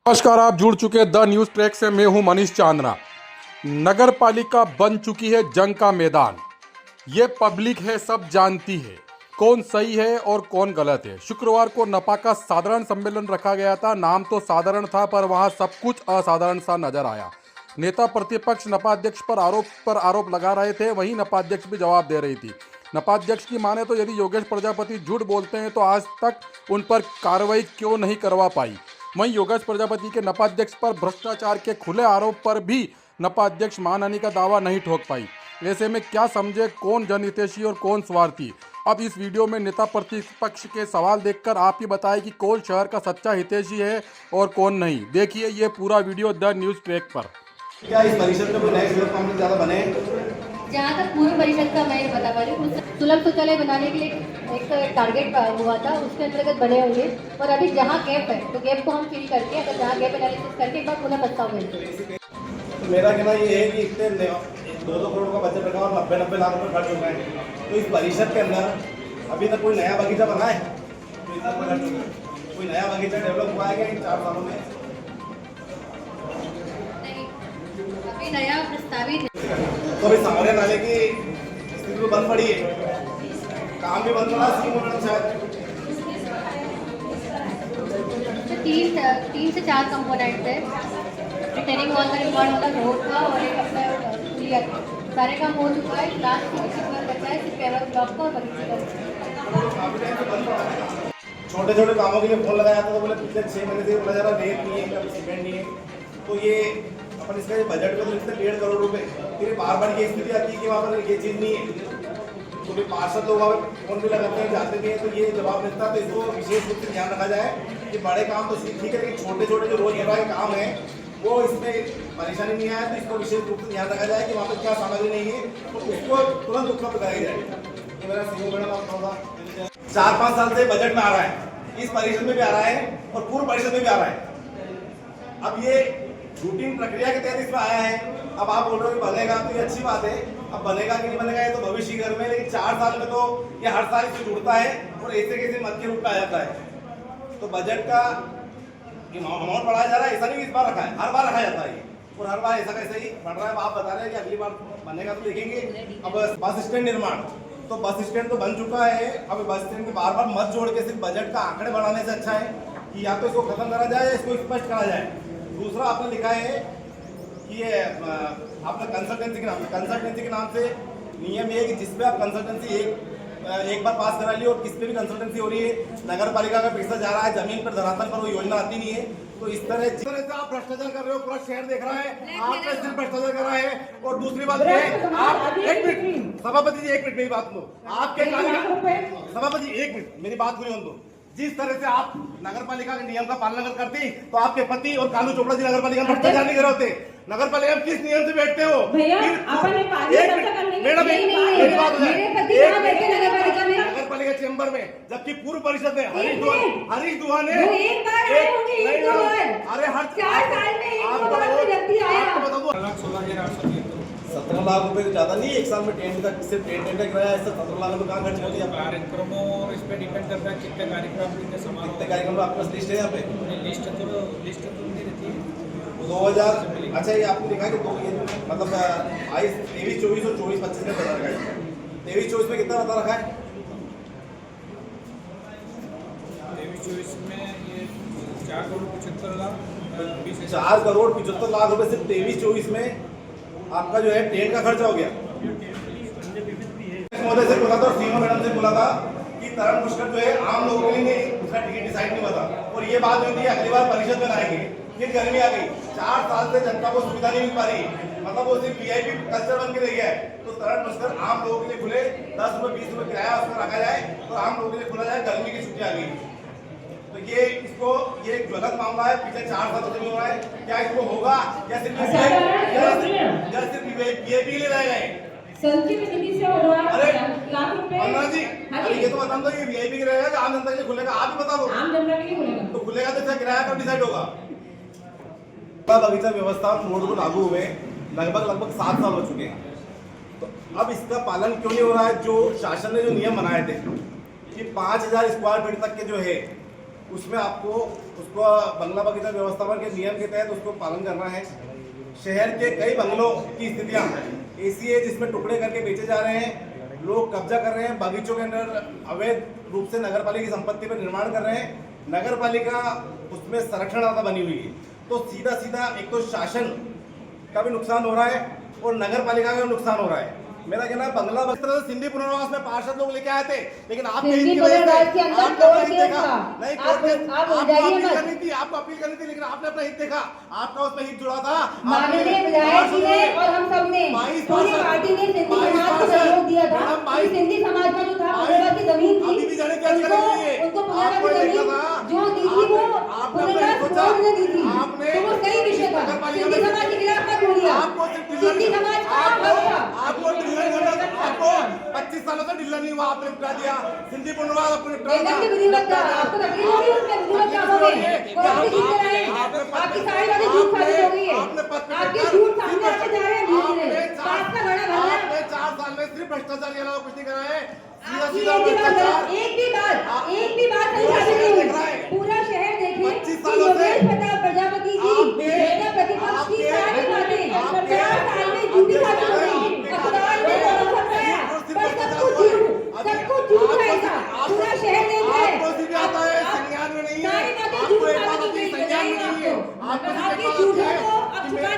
नमस्कार, आप जुड़ चुके द न्यूज ट्रैक से। मैं हूं मनीष चांदना। नगर पालिका बन चुकी है जंग का मैदान। ये पब्लिक है, सब जानती है कौन सही है और कौन गलत है। शुक्रवार को नपा का साधारण सम्मेलन रखा गया था। नाम तो साधारण था पर वहां सब कुछ असाधारण सा नजर आया। नेता प्रतिपक्ष नपा अध्यक्ष पर आरोप लगा रहे थे, वहीं नपा अध्यक्ष भी जवाब दे रही थी। नपा अध्यक्ष की माने तो यदि योगेश प्रजापति झूठ बोलते हैं तो आज तक उन पर कार्रवाई क्यों नहीं करवा पाई। वहीं योगेश प्रजापति के नपा अध्यक्ष पर भ्रष्टाचार के खुले आरोप पर भी नपा अध्यक्ष मानहानि का दावा नहीं ठोक पाई। ऐसे में क्या समझे कौन जनहितैषी और कौन स्वार्थी। अब इस वीडियो में नेता प्रतिपक्ष के सवाल देखकर आप ही बताएं कि कौन शहर का सच्चा हितैषी है और कौन नहीं। देखिए ये पूरा वीडियो द न्यूज ट्रैक पर। क्या इस परिषद में कोई नए सुलभ कानून ज्यादा बने? जहाँ तक पूर्व परिषद का मैं बता पा रही हूँ, सुलभ शौचालय बनाने के लिए एक टारगेट हुआ था, उसके अंतर्गत बने होंगे। और अभी जहाँ गैप है तो गैप को हम फिल करके, अगर जहाँ गैप एनालिसिस करके एक बार पुनः प्रस्ताव भेजते। तो मेरा कहना ये है कि इतने 2-2 करोड़ का बजट रखा और 90-90 लाख रुपये खर्च हो गए, तो इस परिषद के अंदर अभी तक कोई नया बगीचा बना है? तो इतना खर्च हो गया, कोई नया बगीचा डेवलप हुआ है क्या इन 4 सालों में? अभी नया प्रस्तावित है। तो अभी सामने नाले की स्थिति तो बंद पड़ी है, काम भी बंद पड़ा सीएम मैडम शायद। तो 3 से 4 कंपोनेंट्स है। रिटेनिंग वॉल का निर्माण होता है, रोड का और एक अपना पुलिया का। सारे काम हो चुका है। लास्ट पर बचा है सिर्फ पेवर ब्लॉक का और बगीचे का। छोटे छोटे कामों के लिए फोन लगाया था तो बोले पिछले 6 महीने से बोला जा रहा रेत नहीं है, कभी सीमेंट नहीं है। तो ये अपन इसका बजट में तो लिखते 1.5 करोड़ रुपए, फिर बार बार ये स्थिति आती है कि वहाँ पर ये चीज़ नहीं है। तो फिर पार्षद लोग वहाँ पर फोन भी लगाते हैं, जाते भी हैं, तो ये जवाब मिलता है। तो इसको विशेष रूप से ध्यान रखा जाए कि बड़े काम तो ठीक है, लेकिन छोटे छोटे जो रोजमर्रा के काम है वो इसमें परेशानी नहीं आए, तो इसको विशेष रूप से ध्यान रखा जाए कि वहाँ पर क्या सामग्री नहीं है तो उसको तुरंत उपलब्ध कराई जाए। ये मेरा सीओ मैडम आपका होगा 4-5 साल से बजट में आ रहा है, इस परिषद में भी आ रहा है और पूर्व परिषद में भी आ रहा है। अब ये रूटीन प्रक्रिया के तहत इसमें आया है। अब आप बोल रहे हो कि बनेगा, तो ये अच्छी बात है। अब बनेगा कि नहीं बनेगा ये तो भविष्य की घर में, लेकिन 4 साल में तो ये हर साल इससे जुड़ता है और ऐसे कैसे मत के रूप में आ जाता है। तो बजट का अमाउंट बढ़ाया जा रहा है, ऐसा नहीं इस बार रखा है, हर बार रखा जाता है और हर बार ऐसा कैसे ही बढ़ रहा है। आप बता रहे हैं कि अगली बार बनेगा तो देखेंगे। अब बस स्टैंड निर्माण, तो बस स्टैंड तो बन चुका है। अब बस स्टैंड के बार बार मत जोड़ के सिर्फ बजट का आंकड़े बढ़ाने से अच्छा है कि या तो इसको खत्म करा जाए या इसको स्पष्ट करा जाए। दूसरा आपने लिखा है कि ये आपने कंसल्टेंसी के नाम से नियम ये है कि जिसपे आप कंसल्टेंसी एक बार पास करा ली और किस पे भी कंसल्टेंसी हो रही है, नगर पालिका का पैसा जा रहा है, जमीन पर धरातल पर वो योजना आती नहीं है। तो इस तरह जिस तरह से आप भ्रष्टाचार कर रहे हो, पूरा शहर देख रहा है, आपने सिर्फ भ्रष्टाचार कर रहा है। और दूसरी बात ये आप 1 मिनट सभापति जी, 1 मिनट मेरी बात सुनो। आपके सभापति 1 मिनट मेरी बात पूरी होने दो। जिस तरह से आप नगर पालिका के नियम का पालन करती तो आपके पति और कालू चोपड़ा जी नगर पालिका में भ्रष्टाचार नहीं कर रहे होते। नगर पालिका में किस नियम से बैठते हो? मैडम मेरी बात हो जाए, नगर पालिका चेंबर में, जबकि पूर्व परिषद में हरीश दुआ ने अरे हर 4 साल में आपको बता दो 17 लाख रुपए तो ज्यादा नहीं, 1 साल में टेंट का सिर्फ टेंट का किराया ऐसा 17 लाख रुपए कहाँ खर्च कर दिया? कार्यक्रमों और इस पे डिपेंड करता है कितने कार्यक्रम कितने समारोह, कितने कार्यक्रम आपके पास लिस्ट है यहाँ पे? लिस्ट तो नहीं रहती है। 2000 अच्छा ये आपने लिखा है कि तो ये मतलब 23, 24 और 24, 25 में बता रखा है। 23, 24 में कितना बता रखा है? 23, 24 में ये 4 करोड़ 75 लाख 4 करोड़ 75 लाख रुपए सिर्फ 23, 24 में आपका जो है टेंट का खर्चा हो गया। महोदय से बोला था और सीमा मैडम से बोला था कि तरण पुष्कर जो है आम लोगों के लिए उसका टिकट डिसाइड नहीं हुआ था और ये बात हुई थी अगली बार परिषद में लाएंगे। फिर गर्मी आ गई, 4 साल से जनता को सुविधा नहीं मिल पा रही, मतलब वो सिर्फ वीआईपी कल्चर बन के रह गया है। तो तरण पुष्कर आम लोगों के लिए खुले, 10 रुपए 20 रुपए किराया उसमें रखा जाए तो आम लोगों के लिए खुला जाए। गर्मी की छुट्टी आ गई तो ये एक गलत मामला है, पिछले 4 साल से नहीं हो रहा है। क्या इसको होगा या सिर्फ वीआईपी के लिए रह गए? अरे पंद्रह जी, अरे ये तो बता दो ये वीआईपी के रहेगा आम जनता के लिए खुलेगा? आप ही बता दो। आम जनता के लिए खुलेगा तो खुलेगा तो इसका किराया कब डिसाइड होगा? बगीचा व्यवस्था मोड को लागू हुए लगभग 7 साल हो चुके हैं, तो अब इसका पालन क्यों नहीं हो रहा है? जो शासन ने जो नियम बनाए थे कि 5000 स्क्वायर फीट तक के जो है उसमें आपको उसको बंगला बगीचा व्यवस्थापन के नियम के तहत उसको पालन करना है। शहर के कई बंगलों की स्थितियां ऐसी है जिसमें टुकड़े करके बेचे जा रहे हैं, लोग कब्जा कर रहे हैं, बागीचों के अंदर अवैध रूप से नगरपालिका की संपत्ति पर निर्माण कर रहे हैं, नगरपालिका उसमें संरक्षणदाता बनी हुई है। तो सीधा सीधा एक तो शासन का भी नुकसान हो रहा है और नगरपालिका का भी नुकसान हो रहा है। मेरा कहना है बंगला इस तरह से सिंधी पुनर्वास में पार्षद लोग लेके आए थे, लेकिन आपने सिंधी इनकी वजह से पुनर्वास के अंदर आपने अपना कोर्ट हित केस देखा। था। नहीं, आप- कोर्ट केस आप आपको उलझाइए अपील मत। करनी थी, आपको अपील करनी थी, लेकिन आपने अपना हित देखा, आपका उसमें हित जुड़ा था। माननीय विधायक जी ने और हम सब ने पूरी पार्टी ने सिंधी समाज को सहयोग दिया था कि सिंधी समाज का जो था पुनर्वास की जमीन थी, अभी भी जाने क्या उनको पुनर्वास की जमीन जो दी थी वो पुनर्वास बोर्ड ने दी थी। तो वो सही विषय था, सिंधी समाज के खिलाफ मत बोलिए। सिंधी समाज का हक था। आपको 25 सालों से ढिल्ला नहीं हुआ, आपने निपटा दिया सिंधी पुनर्वास, आपको निपटा एकदम से विधिवत था। आपको तकलीफ होगी उसमें विधिवत कामों में? कौन सी जीत रहे हैं? आपकी सारी बातें झूठ साबित हो गई है। आपके झूठ सामने आते जा रहे हैं धीरे धीरे। पाप का घड़ा भर रहा है। आपने 4 साल में सिर्फ भ्रष्टाचार के अलावा कुछ नहीं करा है। आपकी एक भी बात सही साबित नहीं हुई। पूरा शहर देखे 25 कि सालों से योगेश प्रताप प्रजापति जी नेता प्रतिपक्ष की सारी बातें 4 साल में झूठी साबित हो गई। अखबार में भरोसा पाया पर सब कुछ झूठ है ऐसा। पूरा शहर देख रहा है। आपको भी आता है, संज्ञान में नहीं है। सारी बातें आपको झूठ एक बात साबित आती है, हो गई। संज्ञान में नहीं है। आपके झूठों को अब छुपा